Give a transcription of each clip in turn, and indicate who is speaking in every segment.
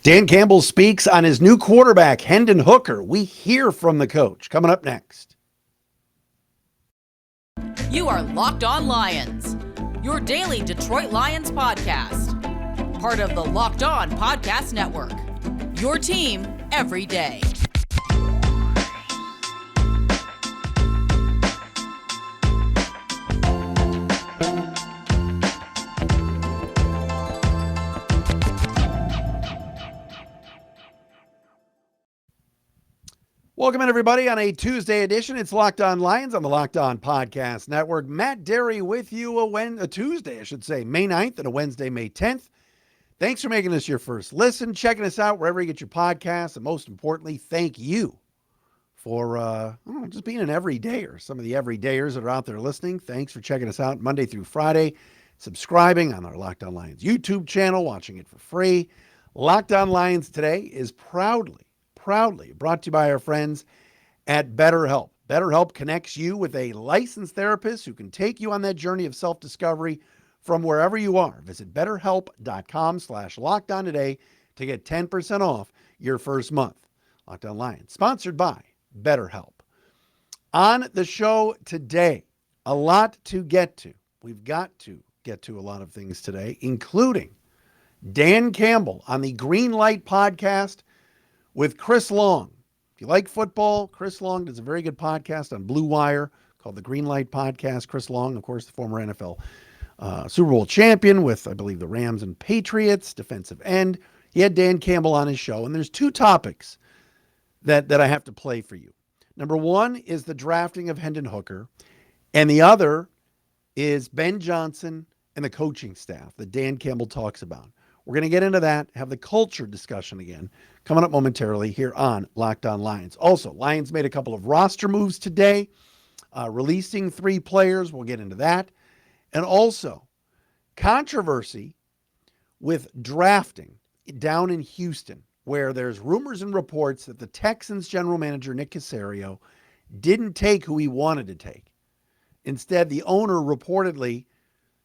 Speaker 1: Dan Campbell speaks on his new quarterback, Hendon Hooker. We hear from the coach. Coming up next.
Speaker 2: You are Locked On Lions, your daily Detroit Lions podcast. Part of the Locked On Podcast Network, your team every day.
Speaker 1: Welcome in, everybody, on a Tuesday edition. It's Locked On Lions on the Locked On Podcast Network. Matt Dery with you a Tuesday, May 9th, and a Wednesday, May 10th. Thanks for making this your first listen, checking us out wherever you get your podcasts, and most importantly, thank you for just being an everydayer. Some of the everydayers that are out there listening, thanks for checking us out Monday through Friday, subscribing on our Locked On Lions YouTube channel, watching it for free. Locked On Lions today is proudly brought to you by our friends at BetterHelp. BetterHelp connects you with a licensed therapist who can take you on that journey of self-discovery from wherever you are. Visit BetterHelp.com/LockedOn today to get 10% off your first month. Locked On Lions, sponsored by BetterHelp. On the show today, a lot to get to. We've got to get to a lot of things today, including Dan Campbell on the Green Light podcast with Chris Long. If you like football, Chris Long does a very good podcast on Blue Wire called the Green Light Podcast. Chris Long, of course, the former NFL Super Bowl champion with, I believe, the Rams and Patriots, defensive end. He had Dan Campbell on his show, and there's two topics that I have to play for you. Number one is the drafting of Hendon Hooker, and the other is Ben Johnson and the coaching staff that Dan Campbell talks about. We're going to get into that, have the culture discussion again, coming up momentarily here on Locked On Lions. Also, Lions made a couple of roster moves today, releasing 3 players. We'll get into that. And also, controversy with drafting down in Houston, where there's rumors and reports that the Texans general manager, Nick Caserio, didn't take who he wanted to take. Instead, the owner reportedly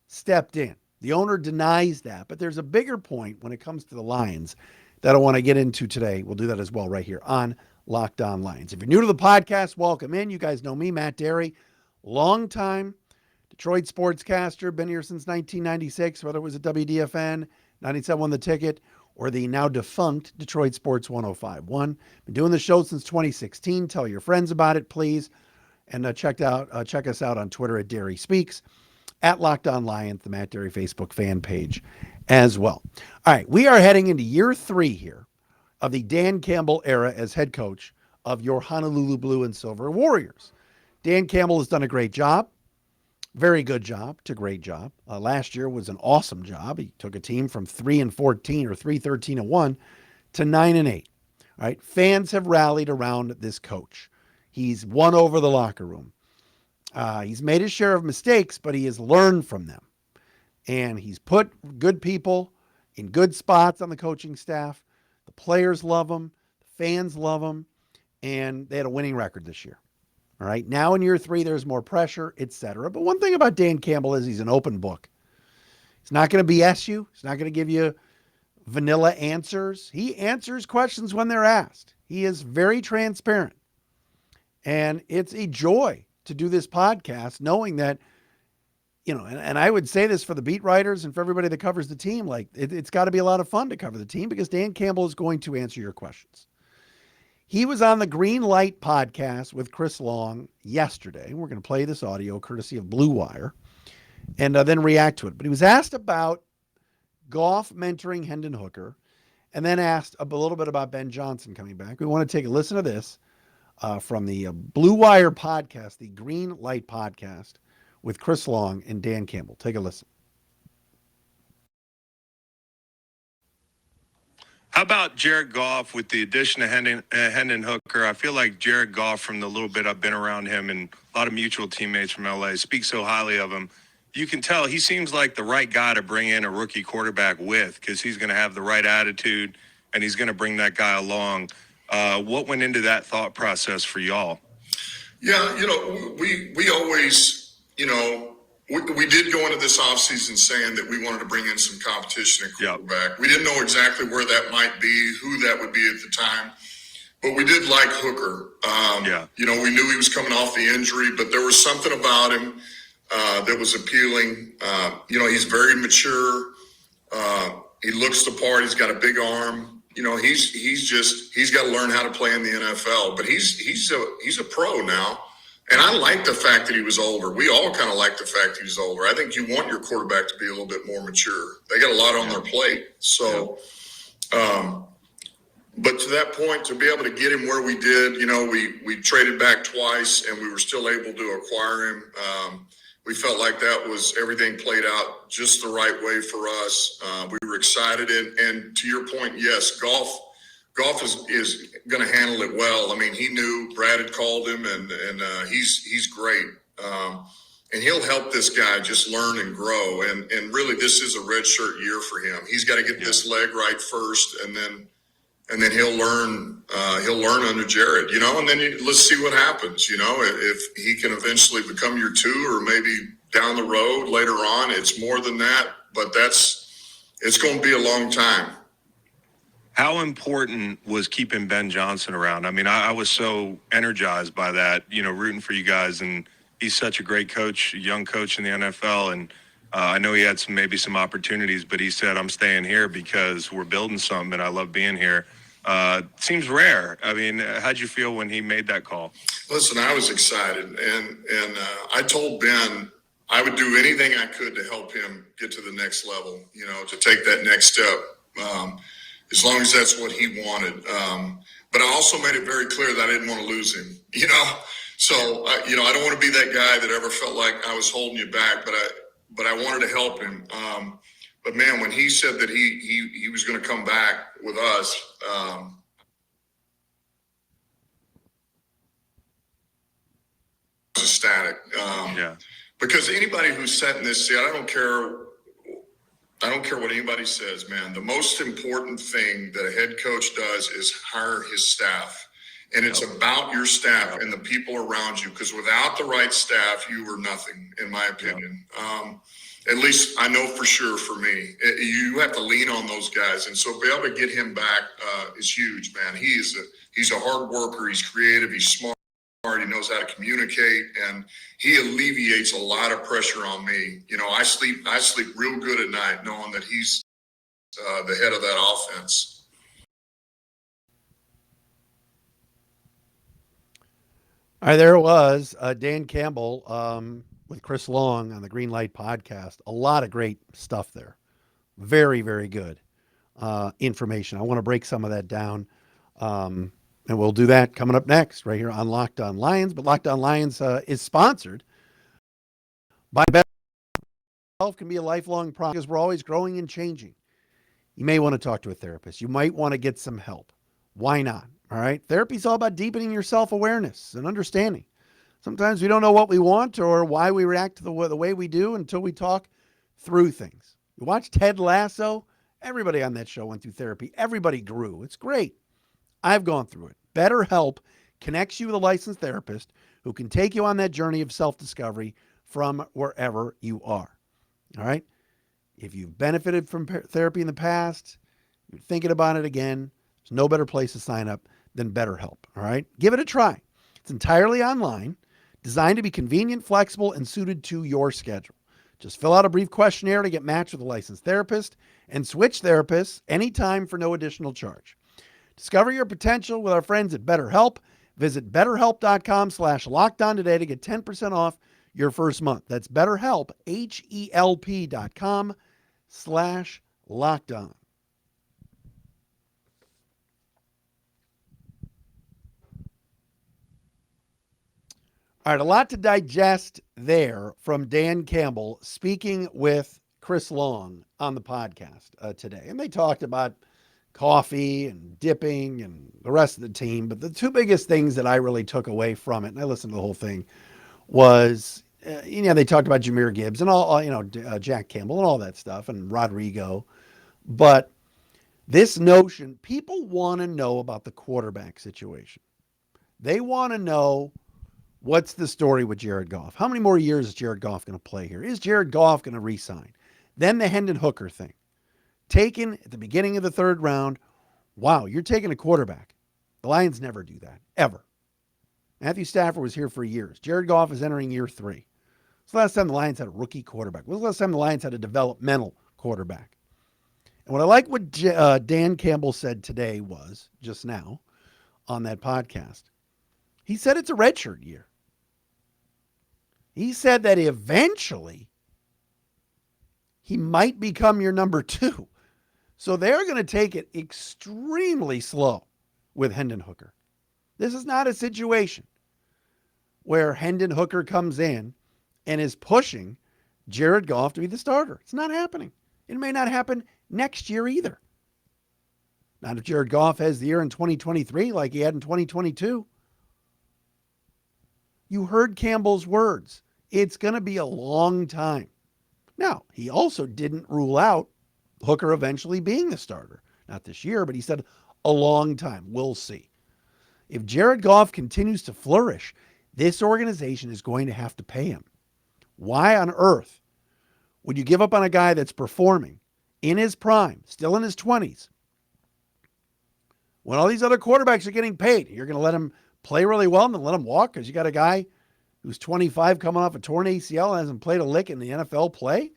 Speaker 1: stepped in. The owner denies that, but there's a bigger point when it comes to the Lions that I want to get into today. We'll do that as well right here on Locked On Lions. If you're new to the podcast, welcome in. You guys know me, Matt Dery, longtime Detroit sportscaster, been here since 1996, whether it was at WDFN, 97 The Ticket, or the now defunct Detroit Sports 105.1. Been doing the show since 2016. Tell your friends about it, please. And check us out on Twitter at Dery Speaks, at Locked On Lions, the Matt Dery Facebook fan page as well. All right, we are heading into year 3 here of the Dan Campbell era as head coach of your Honolulu Blue and Silver Warriors. Dan Campbell has done a great job, very good job to great job. Last year was an awesome job. He took a team from 3-14 or 3-13-1 to 9-8. All right, fans have rallied around this coach. He's won over the locker room. He's made his share of mistakes, but he has learned from them. And he's put good people in good spots on the coaching staff. The players love him. The fans love him. And they had a winning record this year. All right. Now in year 3, there's more pressure, etc. But one thing about Dan Campbell is he's an open book. He's not going to BS you. He's not going to give you vanilla answers. He answers questions when they're asked. He is very transparent. And it's a joy to do this podcast, knowing that, and I would say this for the beat writers and for everybody that covers the team, like it's got to be a lot of fun to cover the team because Dan Campbell is going to answer your questions. He was on the Green Light podcast with Chris Long yesterday. We're going to play this audio courtesy of Blue Wire and then react to it. But he was asked about Goff mentoring Hendon Hooker and then asked a little bit about Ben Johnson coming back. We want to take a listen to this. From the Blue Wire podcast, the Green Light podcast with Chris Long and Dan Campbell. Take a listen.
Speaker 3: How about Jared Goff with the addition of Hendon Hooker? I feel like Jared Goff, from the little bit I've been around him and a lot of mutual teammates from LA, speak so highly of him. You can tell he seems like the right guy to bring in a rookie quarterback with because he's going to have the right attitude and he's going to bring that guy along. What went into that thought process for y'all?
Speaker 4: Yeah, we always, We did go into this offseason saying that we wanted to bring in some competition at quarterback. We didn't know exactly where that might be, who that would be at the time, but we did like Hooker. We knew he was coming off the injury, but there was something about him that was appealing. He's very mature. He looks the part. He's got a big arm. He's got to learn how to play in the NFL, but he's a pro now. And I like the fact that he was older. We all kind of like the fact he was older. I think you want your quarterback to be a little bit more mature. They got a lot on their plate. So, but to that point, to be able to get him where we did, we traded back twice and we were still able to acquire him. We felt like that was everything played out just the right way for us. We were excited. And to your point, yes, Goff is going to handle it well. I mean, he knew Brad had called him, and he's great. And he'll help this guy just learn and grow. And really, this is a redshirt year for him. He's got to get this leg right first, and then he'll learn. He'll learn under Jared, And then let's see what happens. If he can eventually become your two, or maybe down the road later on, it's more than that. But it's going to be a long time.
Speaker 3: How important was keeping Ben Johnson around? I mean, I was so energized by that, rooting for you guys. And he's such a great coach, a young coach in the NFL. And I know he had some opportunities, but he said, I'm staying here because we're building something and I love being here. Seems rare. I mean, how'd you feel when he made that call?
Speaker 4: Listen, I was excited. And I told Ben I would do anything I could to help him get to the next level, to take that next step. As long as that's what he wanted. But I also made it very clear that I didn't want to lose him, So, I don't want to be that guy that ever felt like I was holding you back, but I wanted to help him. But man, when he said that he was going to come back with us, I was ecstatic. Because anybody who's sat in this seat, I don't care what anybody says, man. The most important thing that a head coach does is hire his staff. And it's about your staff and the people around you, because without the right staff, you are nothing, in my opinion. At least I know for sure for me. You have to lean on those guys. And so be able to get him back is huge, man. He's a hard worker. He's creative. He's smart. He knows how to communicate, and he alleviates a lot of pressure on me. I sleep real good at night knowing that he's the head of that offense.
Speaker 1: All right, there it was, Dan Campbell with Chris Long on the Green Light podcast. A lot of great stuff there. Very, very good information. I want to break some of that down. And we'll do that coming up next right here on Locked On Lions. But Locked On Lions is sponsored by BetterHelp. Can be a lifelong process because we're always growing and changing. You may want to talk to a therapist. You might want to get some help. Why not? All right. Therapy is all about deepening your self-awareness and understanding. Sometimes we don't know what we want or why we react to the way we do until we talk through things. You watch Ted Lasso. Everybody on that show went through therapy. Everybody grew. It's great. I've gone through it. BetterHelp connects you with a licensed therapist who can take you on that journey of self-discovery from wherever you are. All right? If you've benefited from therapy in the past, you're thinking about it again, there's no better place to sign up than BetterHelp. All right? Give it a try. It's entirely online, designed to be convenient, flexible, and suited to your schedule. Just fill out a brief questionnaire to get matched with a licensed therapist and switch therapists anytime for no additional charge. Discover your potential with our friends at BetterHelp. Visit BetterHelp.com/LockedOn today to get 10% off your first month. That's BetterHelp, HELP.com/LockedOn. All right, a lot to digest there from Dan Campbell speaking with Chris Long on the podcast today. And they talked about coffee and dipping and the rest of the team. But the two biggest things that I really took away from it, and I listened to the whole thing, was, they talked about Jahmyr Gibbs and all, Jack Campbell and all that stuff and Rodrigo. But this notion, people want to know about the quarterback situation. They want to know What's the story with Jared Goff? How many more years is Jared Goff going to play here? Is Jared Goff going to re-sign? Then the Hendon Hooker thing. Taken at the beginning of the third round. Wow, you're taking a quarterback. The Lions never do that, ever. Matthew Stafford was here for years. Jared Goff is entering year 3. When's the last time the Lions had a rookie quarterback? When's the last time the Lions had a developmental quarterback? And what I like what Dan Campbell said today was, just now, on that podcast, he said it's a redshirt year. He said that eventually he might become your number 2. So they're going to take it extremely slow with Hendon Hooker. This is not a situation where Hendon Hooker comes in and is pushing Jared Goff to be the starter. It's not happening. It may not happen next year either. Not if Jared Goff has the year in 2023 like he had in 2022. You heard Campbell's words. It's going to be a long time. Now, he also didn't rule out Hooker eventually being the starter. Not this year, but he said a long time. We'll see. If Jared Goff continues to flourish, this organization is going to have to pay him. Why on earth would you give up on a guy that's performing in his prime, still in his 20s, when all these other quarterbacks are getting paid? You're going to let him play really well and then let him walk because you got a guy who's 25 coming off a torn ACL and hasn't played a lick in the NFL play?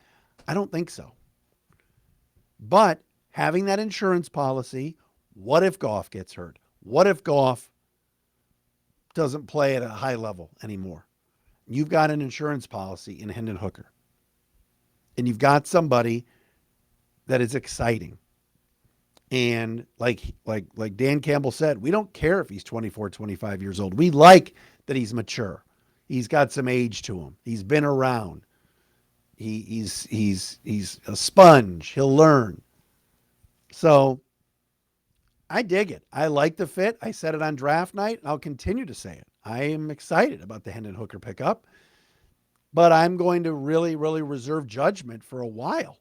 Speaker 1: I don't think so. But having that insurance policy, what if Goff gets hurt? What if Goff doesn't play at a high level anymore? You've got an insurance policy in Hendon Hooker. And you've got somebody that is exciting. And like Dan Campbell said, we don't care if he's 24, 25 years old. We like that he's mature. He's got some age to him. He's been around. He's a sponge. He'll learn. So I dig it. I like the fit. I said it on draft night, and I'll continue to say it. I am excited about the Hendon Hooker pickup, but I'm going to really, really reserve judgment for a while.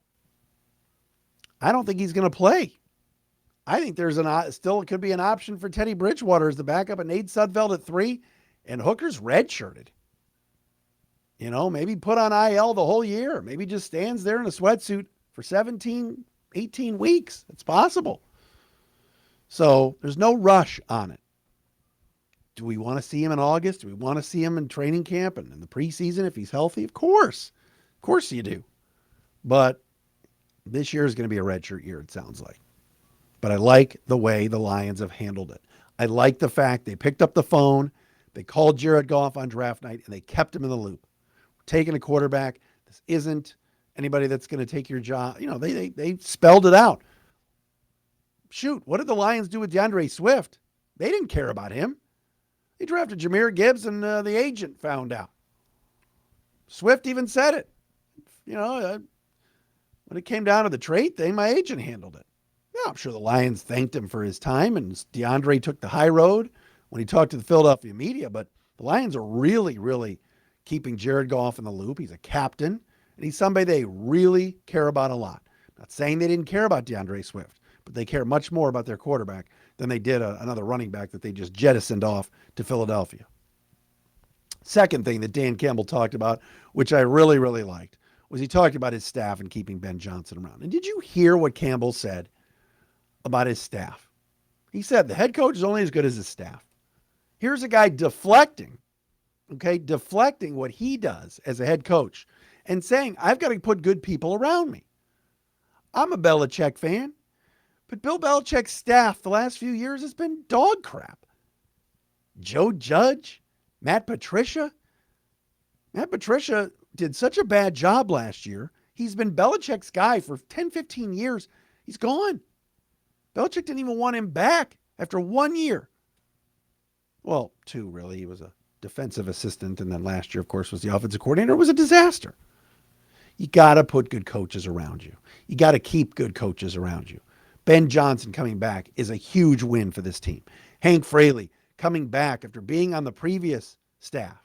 Speaker 1: I don't think he's going to play. I think there's still could be an option for Teddy Bridgewater as the backup and Nate Sudfeld at 3, and Hooker's redshirted. You know, maybe put on IL the whole year. Maybe just stands there in a sweatsuit for 17, 18 weeks. It's possible. So there's no rush on it. Do we want to see him in August? Do we want to see him in training camp and in the preseason if he's healthy? Of course. Of course you do. But this year is going to be a redshirt year, it sounds like. But I like the way the Lions have handled it. I like the fact they picked up the phone, they called Jared Goff on draft night, and they kept him in the loop. We're taking a quarterback. This isn't anybody that's going to take your job. You know, they spelled it out. Shoot, what did the Lions do with DeAndre Swift? They didn't care about him. They drafted Jahmyr Gibbs, and the agent found out. Swift even said it. You know, when it came down to the trade thing, my agent handled it. Yeah, I'm sure the Lions thanked him for his time, and DeAndre took the high road when he talked to the Philadelphia media. But the Lions are really, really keeping Jared Goff in the loop. He's a captain, and he's somebody they really care about a lot. Not saying they didn't care about DeAndre Swift, but they care much more about their quarterback than they did another running back that they just jettisoned off to Philadelphia. Second thing that Dan Campbell talked about, which I really, really liked, was he talked about his staff and keeping Ben Johnson around. And did you hear what Campbell said about his staff? He said the head coach is only as good as his staff. Here's a guy deflecting what he does as a head coach and saying, I've got to put good people around me. I'm a Belichick fan, but Bill Belichick's staff the last few years has been dog crap. Joe Judge, Matt Patricia. Matt Patricia did such a bad job last year. He's been Belichick's guy for 10, 15 years. He's gone. Belichick didn't even want him back after 1 year. Well, 2, really. He was a defensive assistant, and then last year, of course, was the offensive coordinator. It was a disaster. You got to put good coaches around you. You got to keep good coaches around you. Ben Johnson coming back is a huge win for this team. Hank Fraley coming back after being on the previous staff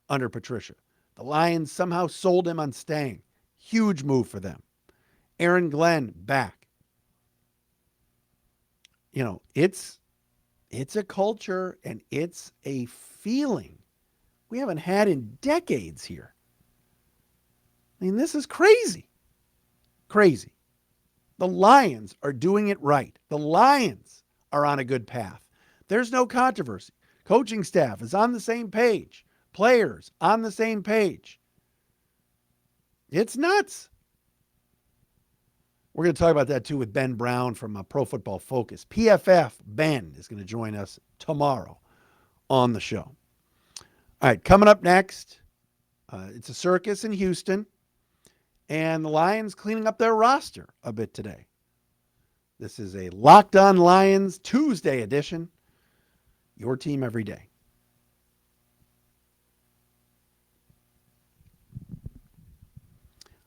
Speaker 1: under Patricia. The Lions somehow sold him on staying. Huge move for them. Aaron Glenn back. You know, it's a culture and it's a feeling we haven't had in decades here. I mean, this is crazy. Crazy. The Lions are doing it right. The Lions are on a good path. There's no controversy. Coaching staff is on the same page. Players on the same page. It's nuts. We're going to talk about that too with Ben Brown from Pro Football Focus. PFF Ben is going to join us tomorrow on the show. All right, coming up next, it's a circus in Houston, and the Lions cleaning up their roster a bit today. This is a Locked On Lions Tuesday edition. Your team every day.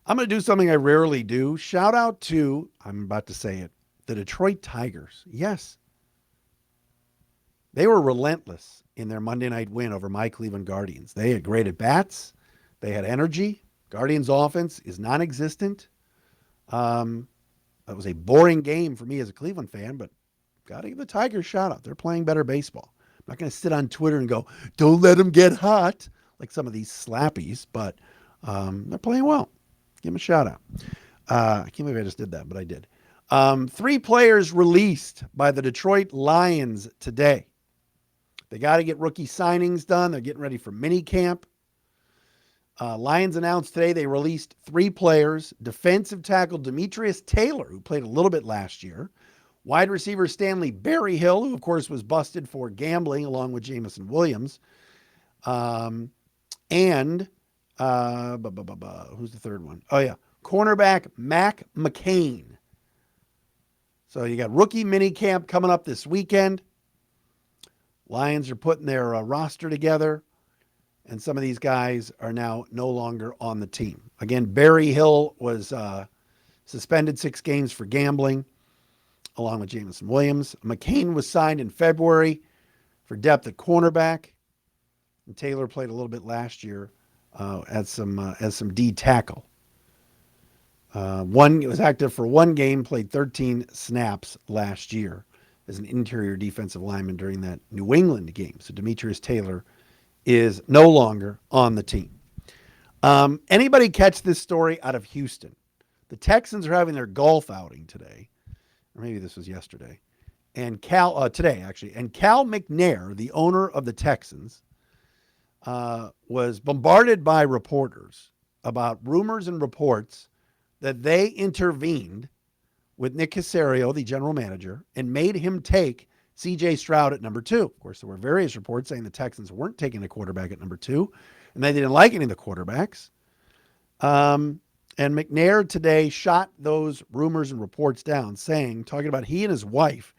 Speaker 1: I'm going to do something I rarely do. Shout out to, I'm about to say it, the Detroit Tigers. Yes. They were relentless in their Monday night win over my Cleveland Guardians. They had great at bats. They had energy. Guardians offense is non-existent. That was a boring game for me as a Cleveland fan, but got to give the Tigers a shout out. They're playing better baseball. I'm not going to sit on Twitter and go, don't let them get hot, like some of these slappies, but they're playing well. Give them a shout out. I can't believe I just did that, but I did. 3 players released by the Detroit Lions today. They got to get rookie signings done. They're getting ready for mini camp. Lions announced today they released 3 players. Defensive tackle Demetrius Taylor, who played a little bit last year. Wide receiver Stanley Berryhill, who of course was busted for gambling along with Jamison Williams. And who's the third one? Oh yeah, cornerback Mac McCain. So you got rookie mini camp coming up this weekend. Lions are putting their roster together, and some of these guys are now no longer on the team. Again, Berryhill was suspended 6 games for gambling, along with Jamison Williams. McCain was signed in February for depth at cornerback, and Taylor played a little bit last year as some D tackle. Was active for 1 game, played 13 snaps last year as an interior defensive lineman during that New England game. So Demetrius Taylor is no longer on the team. Anybody catch this story out of Houston? The Texans are having their golf outing today, or maybe this was yesterday, and today actually. And Cal McNair, the owner of the Texans, was bombarded by reporters about rumors and reports that they intervened with Nick Caserio, the general manager, and made him take C.J. Stroud at number 2. Of course, there were various reports saying the Texans weren't taking a quarterback at number 2, and they didn't like any of the quarterbacks. And McNair today shot those rumors and reports down, talking about he and his wife,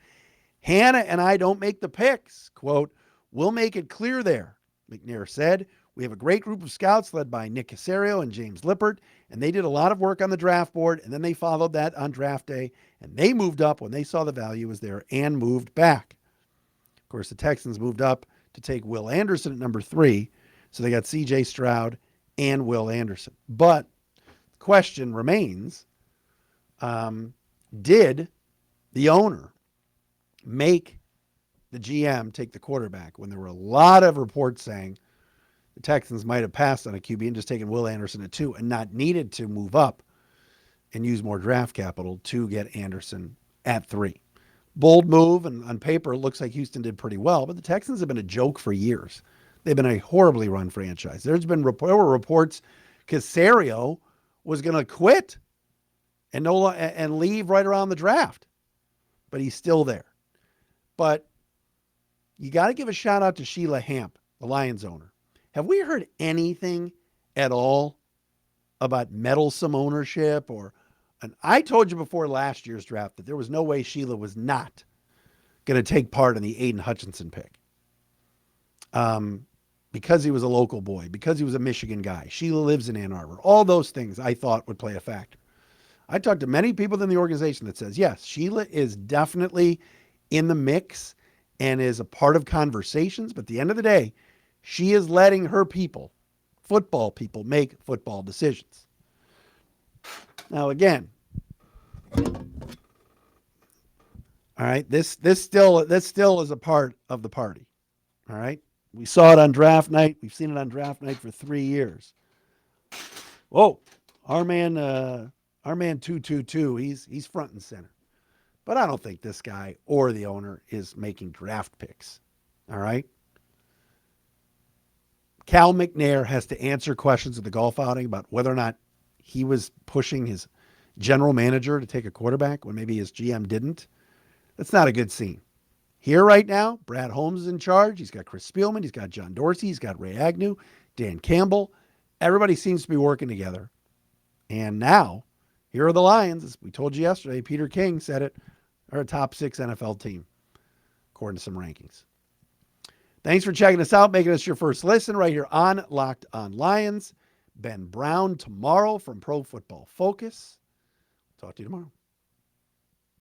Speaker 1: Hannah and I don't make the picks. Quote, we'll make it clear there, McNair said. We have a great group of scouts led by Nick Caserio and James Lippert, and they did a lot of work on the draft board, and then they followed that on draft day, and they moved up when they saw the value was there and moved back. Of course, the Texans moved up to take Will Anderson at number 3, so they got C.J. Stroud and Will Anderson. But the question remains, did the owner make the GM take the quarterback when there were a lot of reports saying the Texans might have passed on a QB and just taken Will Anderson at 2 and not needed to move up and use more draft capital to get Anderson at 3. Bold move, and on paper, it looks like Houston did pretty well, but the Texans have been a joke for years. They've been a horribly run franchise. There were reports Caserio was going to quit and leave right around the draft, but he's still there. But you got to give a shout out to Sheila Hamp, the Lions owner. Have we heard anything at all about meddlesome ownership? And I told you before last year's draft that there was no way Sheila was not going to take part in the Aiden Hutchinson pick. Because he was a local boy, because he was a Michigan guy. Sheila lives in Ann Arbor. All those things I thought would play a factor. I talked to many people in the organization that says, yes, Sheila is definitely in the mix and is a part of conversations. But at the end of the day, she is letting her people, football people, make football decisions. Now, again, all right, this still is a part of the party. All right, We saw it on draft night. We've seen it on draft night for 3 years. Whoa, our man 222, he's front and center. But I don't think this guy or the owner is making draft picks. All right? Cal McNair has to answer questions at the golf outing about whether or not he was pushing his general manager to take a quarterback when maybe his GM didn't. That's not a good scene. Here right now, Brad Holmes is in charge. He's got Chris Spielman. He's got John Dorsey. He's got Ray Agnew, Dan Campbell. Everybody seems to be working together. And now, here are the Lions. As we told you yesterday, Peter King said it, are a top 6 NFL team, according to some rankings. Thanks for checking us out, making us your first listen right here on Locked On Lions. Ben Brown tomorrow from Pro Football Focus. Talk to you tomorrow.